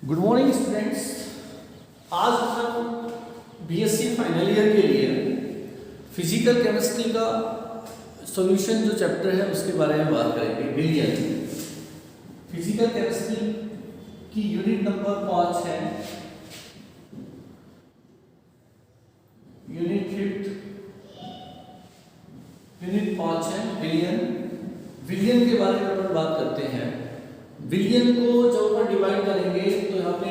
Good morning students. आज हम BSc final year के लिए फिजिकल केमिस्ट्री का सॉल्यूशन जो चैप्टर है उसके बारे में बात करेंगे। बिलियन फिजिकल केमिस्ट्री की यूनिट नंबर 5 है, यूनिट 5 है बिलियन। बिलियन के बारे में अपन बात करते हैं। बिलियन को जब अपन डिवाइड करेंगे तो यहाँ पे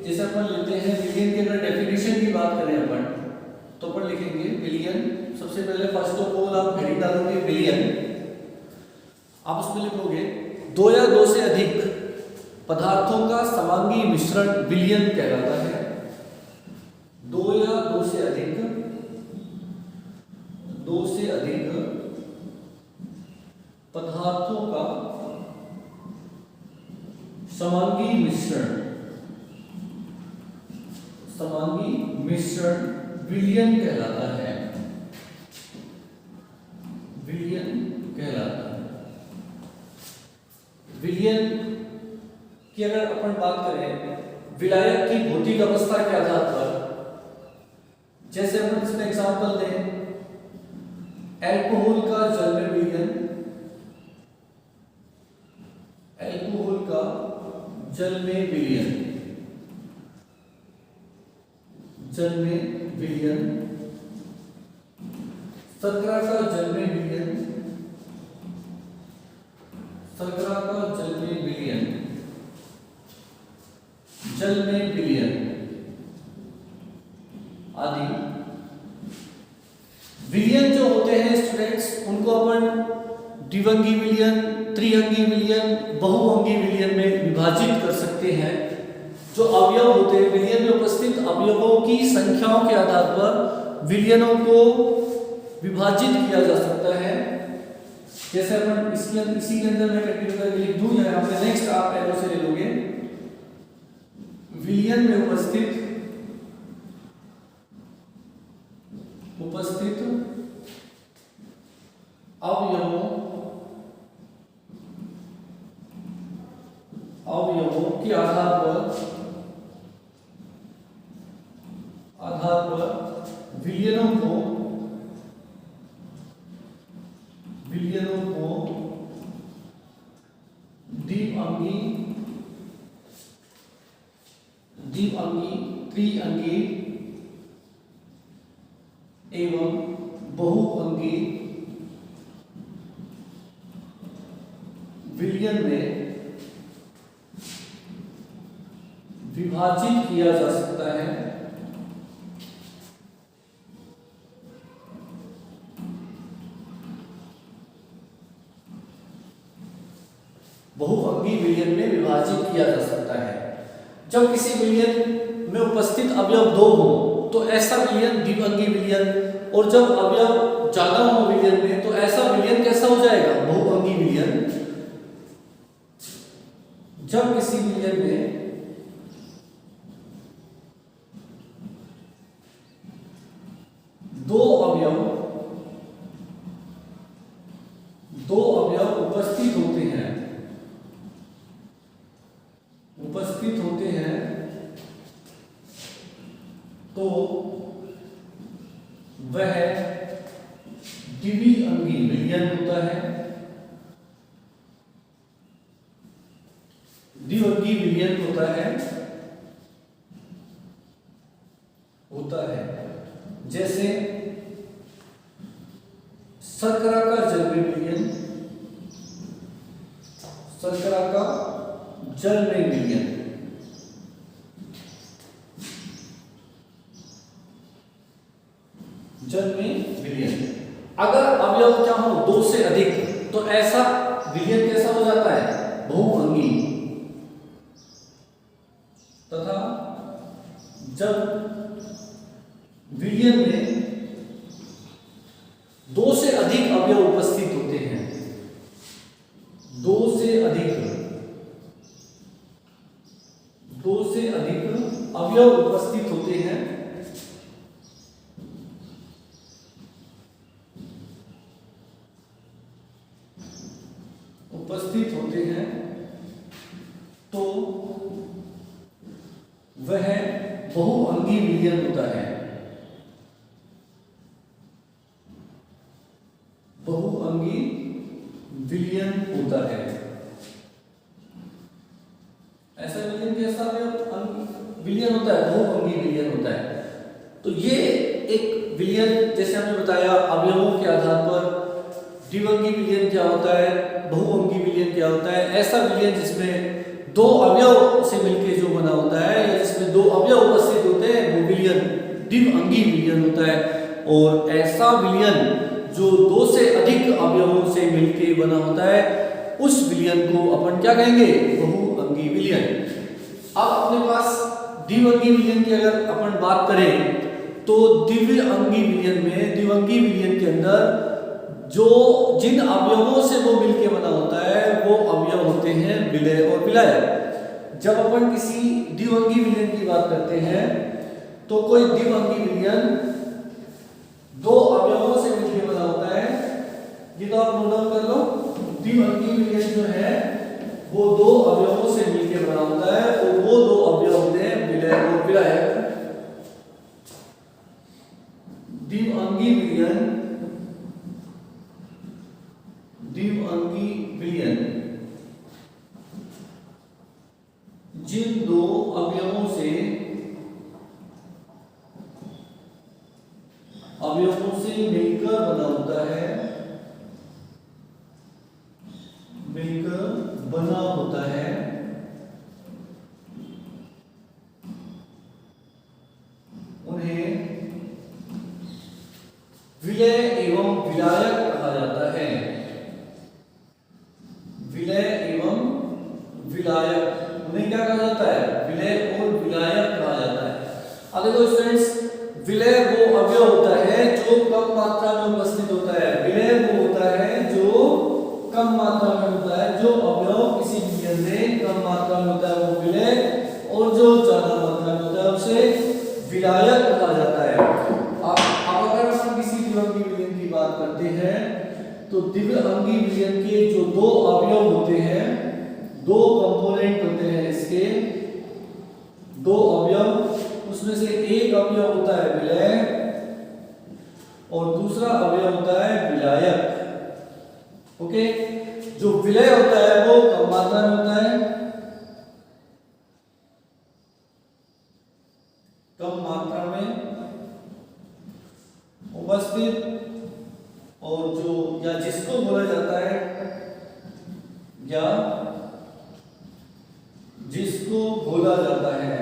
जैसे अपन लेते हैं बिलियन की अगर डेफिनेशन की बात करें अपन तो अपन लिखेंगे बिलियन। सबसे पहले फर्स्ट ऑफ ऑल आप हेडिंग डालोगे बिलियन, आप उसमें लिखोगे दो या दो से अधिक पदार्थों का समांगी मिश्रण बिलियन कहलाता है। दो या दो से अधिक पदार्थों का समांगी मिश्रण बिलियन कहलाता है। बिलियन की अगर अपन बात करें विलायक की भौतिक अवस्था के आधार पर, जैसे अपन इसमें एग्जांपल दें अल्कोहल का जल में बिलियन, अल्कोहल का जल में बिलियन, शर्करा का जल में बिलियन, जल में बिलियन आदि। विलियन जो होते हैं स्टूडेंट्स उनको अपन द्विअंगी विलियन, त्रिअंगी विलियन, बहुअंगी विलियन में विभाजित कर सकते हैं। जो अवयव होते हैं विलियन में उपस्थित अवयवों की संख्याओं के आधार पर विलियनों को विभाजित किया जा सकता है। जैसे अपन इसी के अंदर मैं कंटिन्यू करके लिख दूं या यहाँ पे नेक्स्ट आप एरो से ले लोगे। विलियन में उपस्थित अवयवों के आधार पर विलियनों को द्विअंगी, त्रिअंगी एवं बहुअंगी विलियन में विभाजित किया जा सकता है। बहुअंगी विलियन में विभाजित किया जा सकता है। जब किसी विलियन में उपस्थित अवयव दो हो तो ऐसा विलियन द्विअंगी विलियन, और जब अवयव ज्यादा हो विलियन में तो ऐसा विलियन कैसा हो जाएगा? बहुअंगी विलियन। जब किसी विलियन में दो अवयव उपस्थित होते हैं तो वह द्विअंगी विलियन होता है। द्विअंगी विलियन होता है। जैसे शर्करा का जल में विलियन, अगर अवयव क्या हो दो से अधिक तो ऐसा विलियन कैसा हो जाता है? बहुअंगी। तथा जब विलियन में दो से अधिक अवयव उपस्थित होते हैं, दो से अधिक अवयव उपस्थित होते हैं तो वह बहुअंगी विलयन होता है। बहुअंगी विलयन होता है। ऐसा विलयन कैसा विलयन होता है? बहुअंगी विलयन होता है। तो ये एक विलयन, जैसे हमने बताया अवयवों के आधार पर, द्विअंगी विलयन क्या होता है, बहुअंगी विलयन क्या होता है। ऐसा विलयन जिसमें दो अवयव से मिलकर जो बना होता है या जिसमें दो अवयव उपस्थित होते हैं वो विलयन द्विअंगी विलयन होता है। और ऐसा विलयन जो दो से अधिक अवयवों से मिलकर बना होता है उस विलयन को अपन क्या कहेंगे? बहुअंगी विलयन। अब अपने पास द्विअंगी विलयन की अगर अपन बात करें तो द्विअंगी विलयन में, द्विअंगी विलयन के अंदर जो जिन अवयवों से वो मिलके बना होता है वो अवयव होते हैं विलय और विलायक। जब अपन किसी द्विअंगी विलयन की बात करते हैं तो कोई द्विअंगी विलयन दो अवयवों से मिलके बना होता है। ये तो आप नोट डाउन कर लो। द्विअंगी विलयन जो है वो दो अवयवों से मिलके बना होता है और वो दो अवयव होते हैं विलय और विलायक। द्विअंगी विलयन, द्विअंगी विलयन जिन दो अवयवों से मिलकर बना होता है, मिलकर बना होता है, उन्हें विलय एवं विलायक कहा जाता है। विलय एवं विलायक, उन्हें क्या कहा जाता है? विलय और विलायक कहा जाता है। अब देखो स्टूडेंट्स, विलय वो अवयव होता है जो कम मात्रा में उपस्थित होता है। विलय वो होता है जो कम मात्रा में होता है। जो अवयव किसी विलयन में कम मात्रा में होता है वो विलय, और जो ज्यादा मात्रा में होता है उसे विलायक कहा जाता है। अब अगर हम किसी द्विअंगी विलयन की बात करते हैं तो द्विअंगी विलयन के जो दो अवयव होते हैं, दो कंपोनेंट होते हैं इसके, दो अवयव, उसमें से एक अवयव होता है विलय और दूसरा अवयव होता है विलायक। ओके, जो विलय होता है वो कम मात्रा में होता है, कम मात्रा में उपस्थित, और जो या जिसको बोला जाता है या जिसको बोला जाता है,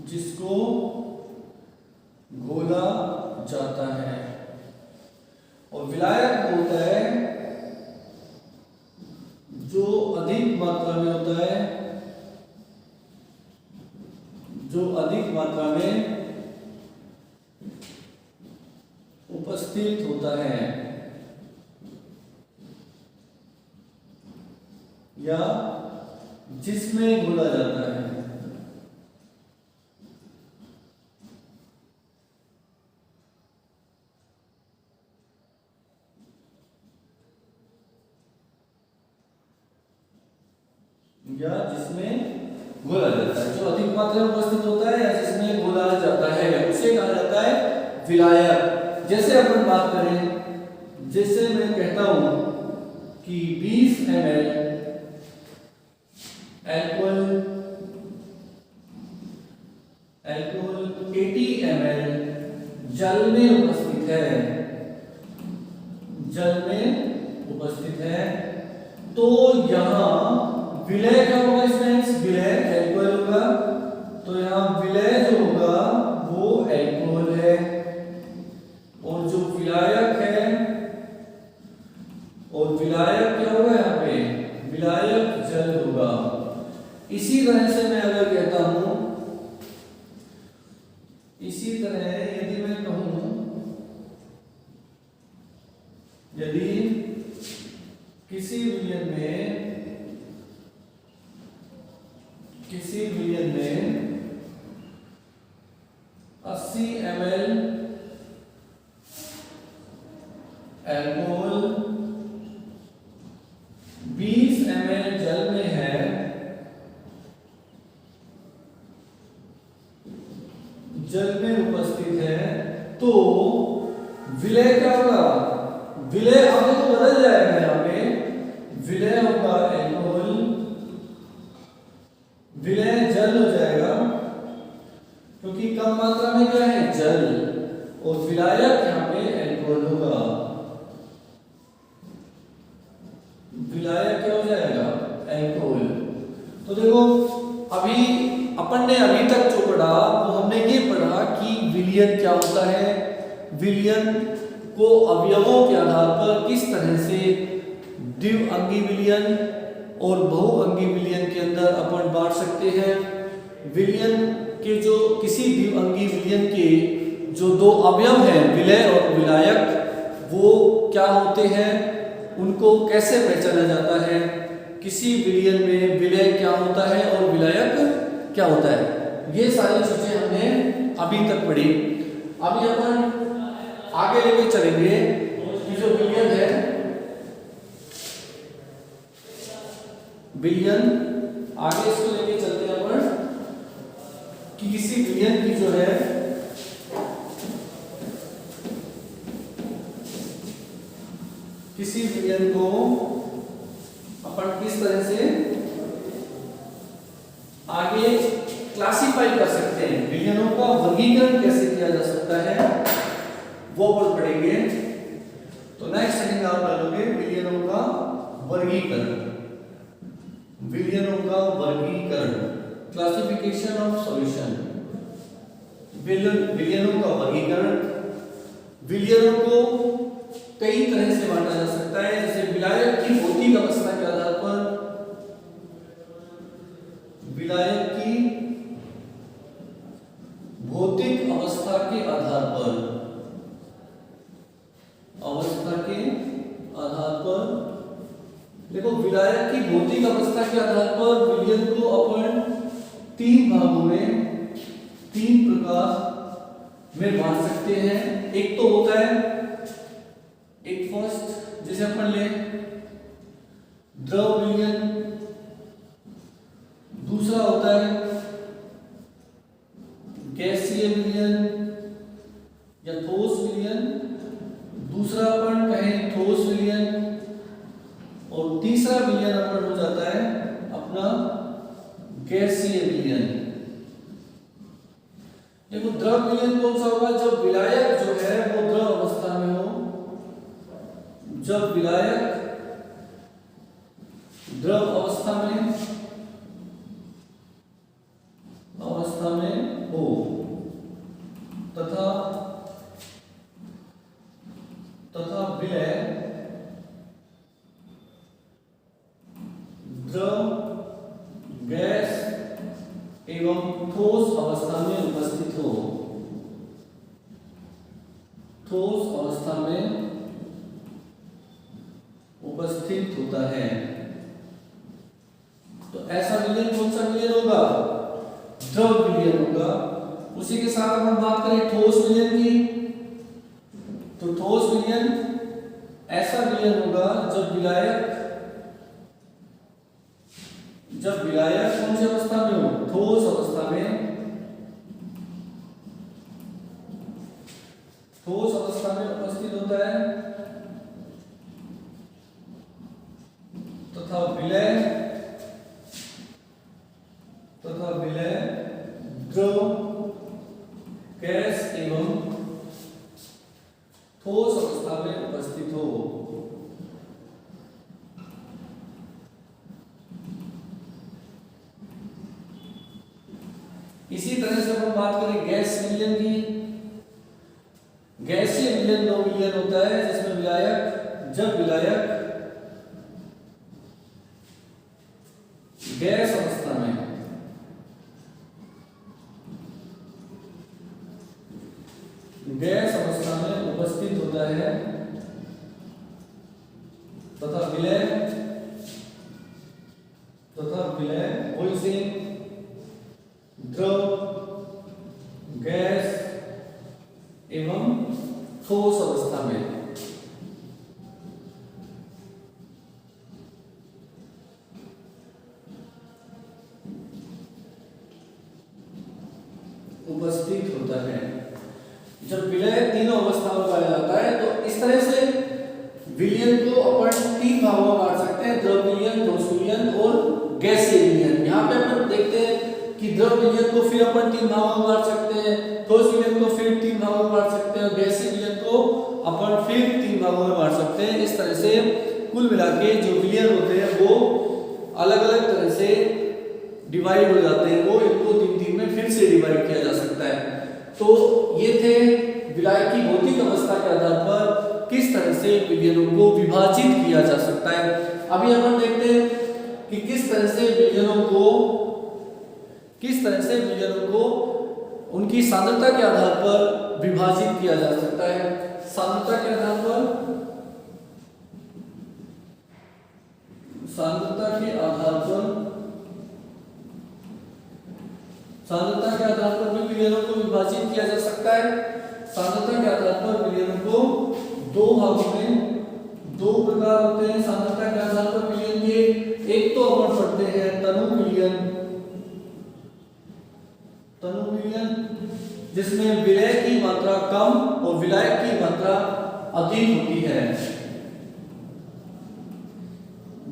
जिसको घोला जाता है। और विलायक होता है जो अधिक मात्रा में होता है, जो अधिक मात्रा में उपस्थित होता है या जिसमें घोला जाता है। या जिसमें घोला जाता है, जो अधिक मात्रा में उपस्थित होता है या जिसमें घोला जाता है उसे कहा जाता है विलायक। जैसे अपन बात करें, जैसे मैं कहता हूं कि 20 ml अल्कोहल 80 ml जल में उपस्थित है, जल में उपस्थित है, तो यहां विलय क्या होगा स्टूडेंट्स? विलय अल्कोहल होगा, तो यहां विलय जो होगा वो अल्कोहल है, और जो विलायक है, और विलायक क्या होगा यहाँ पे? विलायक जल होगा। इसी तरह से मैं अगर कहता हूं, इसी तरह यदि मैं कहूं, यदि किसी विलयन में 80 ml अल्कोहल 20 ml जल में है, जल में उपस्थित है तो विलय क्या होगा, विलय अब तो बदल जाएगा, यहाँ पे विलय होगा एल्कोहल, विलय जल हो जाएगा क्योंकि कम मात्रा में क्या है जल, और विलायक यहाँ पे एल्कोहल होगा, विलायक क्या हो जाएगा एल्कोहल। तो देखो अभी अपन ने अभी तक जो पढ़ा वो हमने ये पढ़ा कि विलयन क्या होता है, विलयन को अवयवों के आधार पर किस तरह से द्विअंगी विलयन और बहुअंगी विलयन के अंदर अपन बांट सकते हैं। विलयन के जो किसी द्विअंगी विलयन के जो दो अवयव हैं विलय और विलायक वो क्या होते हैं, उनको कैसे पहचाना जाता है, किसी विलयन में विलय क्या होता है और विलायक क्या होता है, ये सारी चीजें हमने अभी तक पढ़ी। अभी अपन आगे लेके चलेंगे कि जो विलयन है, विलयन आगे इसको लेके चलते हैं अपन कि किसी विलयन की जो है किसी विलयन को अपन किस तरह से आगे क्लासिफाई कर सकते हैं, विलयनों का वर्गीकरण कैसे किया जा सकता है वो अपन पढ़ेंगे। तो नेक्स्ट सेकंड आप डालोगे विलयनों का वर्गीकरण, विलयनों का वर्गीकरण, क्लासिफिकेशन ऑफ सॉल्यूशन, विलयनों का वर्गीकरण। विलयनों को कई तरह से बांटा जा सकता है, जैसे विलायक की भौतिक अवस्था के आधार पर, विलायक की भौतिक अवस्था के आधार पर, अवस्था के आधार पर देखो विलायक की भौतिक अवस्था के आधार पर विलयन को अपन तीन भागों में, तीन प्रकार में बांट सकते हैं। एक तो होता है एक फर्स्ट जैसे अपन ले द्रव विलयन, दूसरा होता है गैसीय विलयन या ठोस विलयन, दूसरा अपन कहें ठोस विलयन, और तीसरा विलयन अपन हो जाता है अपना गैसीय विलयन। देखो द्रव विलयन कौन सा होगा, जब विलायक जो है वो द्रव अवस्था में हो, जब विलायक द्रव अवस्था में हो तथा विलय द्रव, गैस एवं ठोस अवस्था में उपस्थित हो, ठोस अवस्था में उपस्थित होता है। तो ऐसा विलयन कौन सा विलयन होगा, द्रव विलयन होगा। उसी के साथ हम बात करें ठोस विलयन की, तो ठोस विलयन ऐसा विलयन होगा जब विलायक कौन सी अवस्था में हो, ठोस अवस्था में, ठोस अवस्था में उपस्थित होता है तथा विलय द्रव, गैस एवं ठोस अवस्था में उपस्थित हो। इसी तरह से हम बात करें गैस विलयन की, गैसीय विलयन दो विलयन होता है जिसमें विलायक, जब विलायक गैस अवस्था में, गैस अवस्था में उपस्थित होता है तथा विलय वही से द्रव, गैस एवं ठोस अवस्था में उपस्थित होता है। जब विलय तीनों अवस्थाओं में पाया जाता है तो इस तरह से विलयन को अपन तीन भागों में बांट सकते हैं, द्रव विलयन, ठोस विलयन और गैसीय विलयन। यहाँ पे अपन देखते हैं कि द्रव विलयन को फिर अपन तीन भागों में बांट सकते हैं, ठोस विलयन को फिर तीन भागों में बांट सकते हैं और गैसीय विलयन को अपन फिर तीन भागों में बांट सकते हैं। इस तरह से कुल मिला के जो विलयन होते हैं वो अलग अलग तरह से डिवाइड हो जाते हैं, वो इनको तीन तीन में फिर से डिवाइड किया जा सकता है। तो ये थे विलायक की भौतिक अवस्था के आधार पर किस तरह से विलयनों को विभाजित किया जा सकता है। अभी अपन देखते हैं कि किस तरह से विलयनों को उनकी सांद्रता के आधार पर विभाजित किया जा सकता है। सांद्रता के आधार पर भी विलयनों को विभाजित किया जा सकता है। सांद्रता के आधार पर विलयनों को दो भागों में दो प्रकार होते हैं। सांद्रता के आधार पर विलयन के एक तो अपन पढ़ते हैं तनु विलयन, जिसमें विलय की मात्रा कम और विलायक की मात्रा अधिक होती है।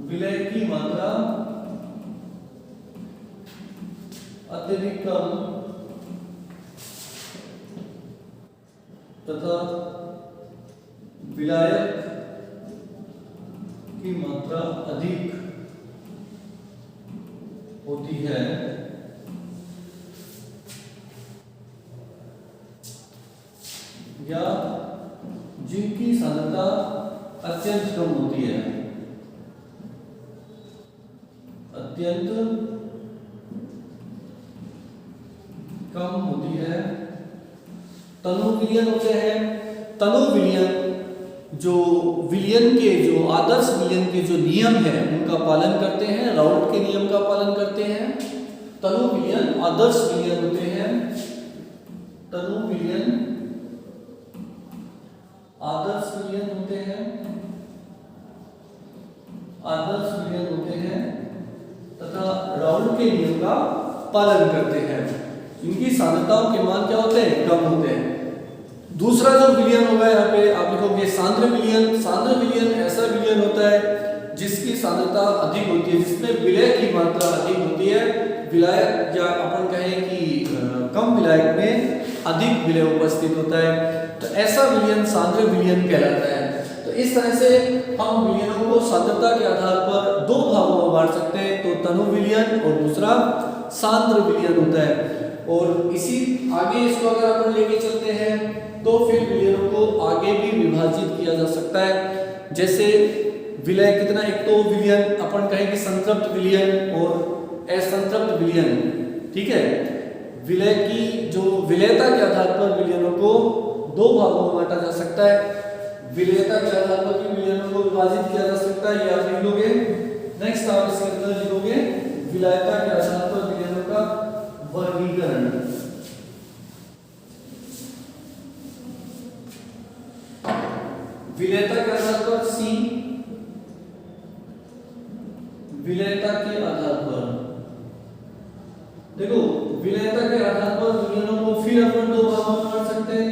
विलय की मात्रा अत्यधिक कम तथा विलायक की मात्रा अधिक होती है। या जिनकी सांद्रता अत्यंत कम होती है, अत्यंत कम होती है। तनु विलयन होते हैं। तनु विलयन जो विलयन के जो आदर्श विलयन के जो नियम है उनका पालन करते हैं, राउट के नियम का पालन करते हैं। तनु विलयन आदर्श विलयन होते हैं। तनु विलयन आदर्श विलयन होते हैं, तथा राउट के नियम का पालन करते हैं। इनकी सांद्रताओं के मान क्या होते हैं? कम होते हैं। दूसरा जो विलयन होगा यहाँ पे आप लिखोगे सांद्र विलयन। सांद्र विलयन ऐसा विलयन होता है जिसकी सांद्रता अधिक होती है, जिसमें विलय की मात्रा अधिक होती है। विलायक या अपन कहें कि कम विलायक में अधिक विलय उपस्थित होता है, तो ऐसा विलयन सांद्र विलयन कहलाता है। तो इस तरह से हम विलयनों को सांद्रता के आधार पर दो भागों में बांट सकते हैं, तो तनु विलयन और दूसरा सांद्र विलयन होता है। और इसी आगे इसको अगर अपन लेके चलते हैं तो फिर विलयनों को आगे भी विभाजित किया जा सकता है। जैसे विलय कितना, एक तो विलयन अपन कहें कि संतृप्त विलयन और असंतृप्त विलयन, ठीक है। विलय की जो विलयता के आधार पर विलयनों को दो भागों में बांटा जा सकता है। विलयता के आधार पर भी विलयनों को विभाजित किया जा सकता है, ये आप लिख लोगे। नेक्स्ट आप इसके अंदर लिखोगे विलयता के आधार पर विलयनों का वर्गीकरण। विलयता के आधार पर सी, विलयता के आधार पर देखो, विलयता के आधार पर विलयनों को फिर अपन दो भागों में बांट सकते हैं।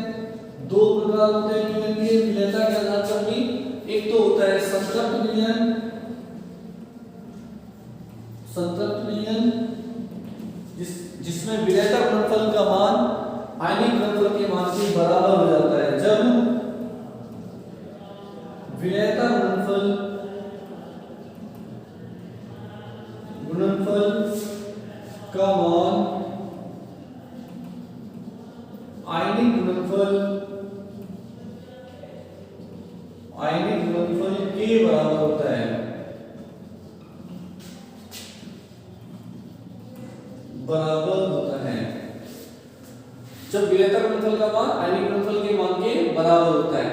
दो प्रकार होते हैं विलयन के विलयता के आधार पर भी। एक तो होता है संतृप्त विलयन, जिसमें विलयता गुणनफल का मान आयनिक गुणनफल के मान के बराबर हो जाता है। जब विलयता गुणनफल का मान आयनिक गुणनफल के बराबर होता है, जब विलयता गुणनफल का मान आयनिक गुणनफल के मान के बराबर होता है।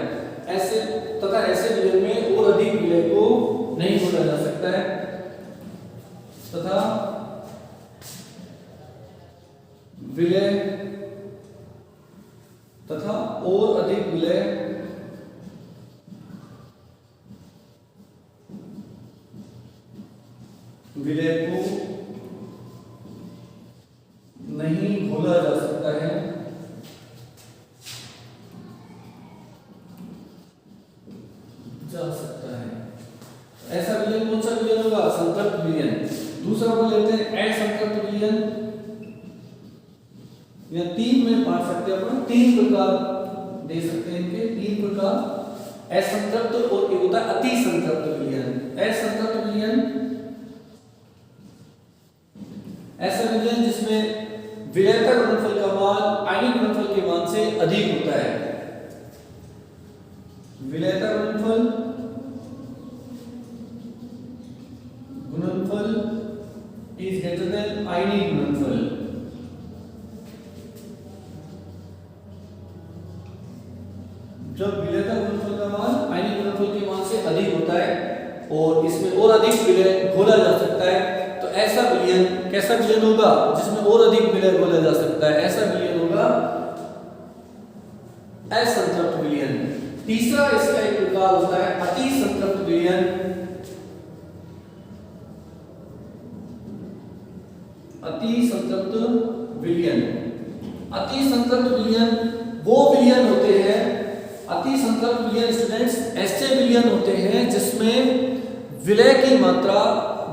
ऐसे तथा ऐसे विलयन में और अधिक विलय को नहीं जोड़ा जा सकता है, तथा विलय तथा और अधिक विलय को नहीं भूला जा सकता है। संतृप्त विलयन। दूसरा अपन लेते हैं असंतृप्त विलयन, या 3 में बांट सकते हैं अपन, 3 प्रकार दे सकते हैं इनके, 3 प्रकार, असंतृप्त और एक होता है अति संतृप्त विलयन। असंतृप्त विलयन ऐसा विलयन जिसमें विलयता गुणनफल का मान आयनिक गुणनफल के मान से अधिक होता है। विलयता गुणनफल इज ग्रेटर देन आयनिक गुणनफल। जब विलयता गुणनफल का मान आयनिक गुणनफल के मान से अधिक होता है और इसमें और अधिक विलय घोला जा सकता है, तो ऐसा विलयन कैसा विलयन होगा, जिसमें और अधिक विलय घोला जा सकता है, ऐसा विलयन होगा असंतृप्त विलयन। तीसरा इसका एक प्रकार होता है अति संतृप्त विलयन। अति संतृप्त विलयन, अति संतृप्त विलयन वो विलयन होते हैं, अति संतृप्त विलयन स्टूडेंट्स ऐसे विलयन होते हैं जिसमें विलय की मात्रा,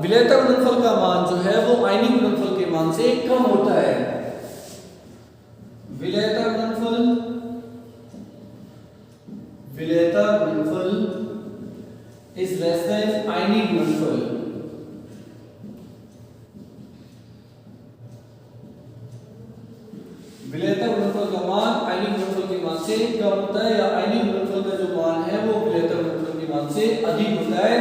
विलयता गुणनफल का मान जो है वो आयनिक गुणनफल के मान से कम होता है। विलयता गुणनफल इज लेस देन आयनिक गुणनफल। विलयता गुणनफल का मान आयनिक गुणनफल के मान से कम होता है, या आयनिक गुणनफल का जो मान है वो विलयता गुणनफल के मान से अधिक होता है।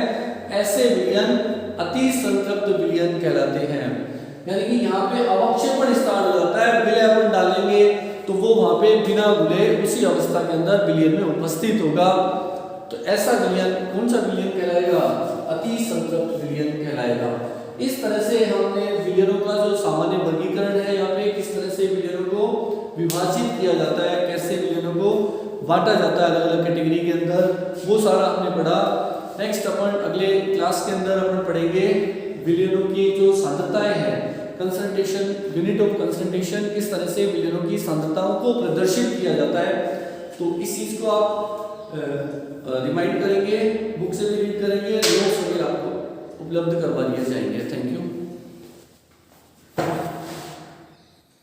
ऐसे विलयन अति संतृप्त विलयन कहलाते हैं। यानी कि यहाँ पे अवक्षेपण स्टार्ट हो जाता है, विलय अपन डालेंगे तो वो वहां पे बिना घुले उसी अवस्था के अंदर विलयन में उपस्थित होगा। तो ऐसा विलयन कौन सा विलयन कहलाएगा, अति संतृप्त विलयन कहलाएगा। इस तरह से हमने विलयनों का जो सामान्य वर्गीकरण है, यहाँ पे किस तरह से विलयनों को विभाजित किया जाता है, कैसे विलयनों को बांटा जाता है अलग अलग कैटेगरी के अंदर, वो सारा हमने पढ़ा। नेक्स्ट अपन अगले क्लास के अंदर अपन पढ़ेंगे विलयनों की जो सांद्रताएं हैं, कंसंट्रेशन, यूनिट ऑफ कंसंट्रेशन, किस तरह से विलयनों की सांद्रताओं को प्रदर्शित किया जाता है। तो इस चीज को आप रिमाइंड करेंगे, बुक से भी रीड करेंगे, नोट्स वगैरह आपको उपलब्ध करवा दिए जाएंगे। Thank you.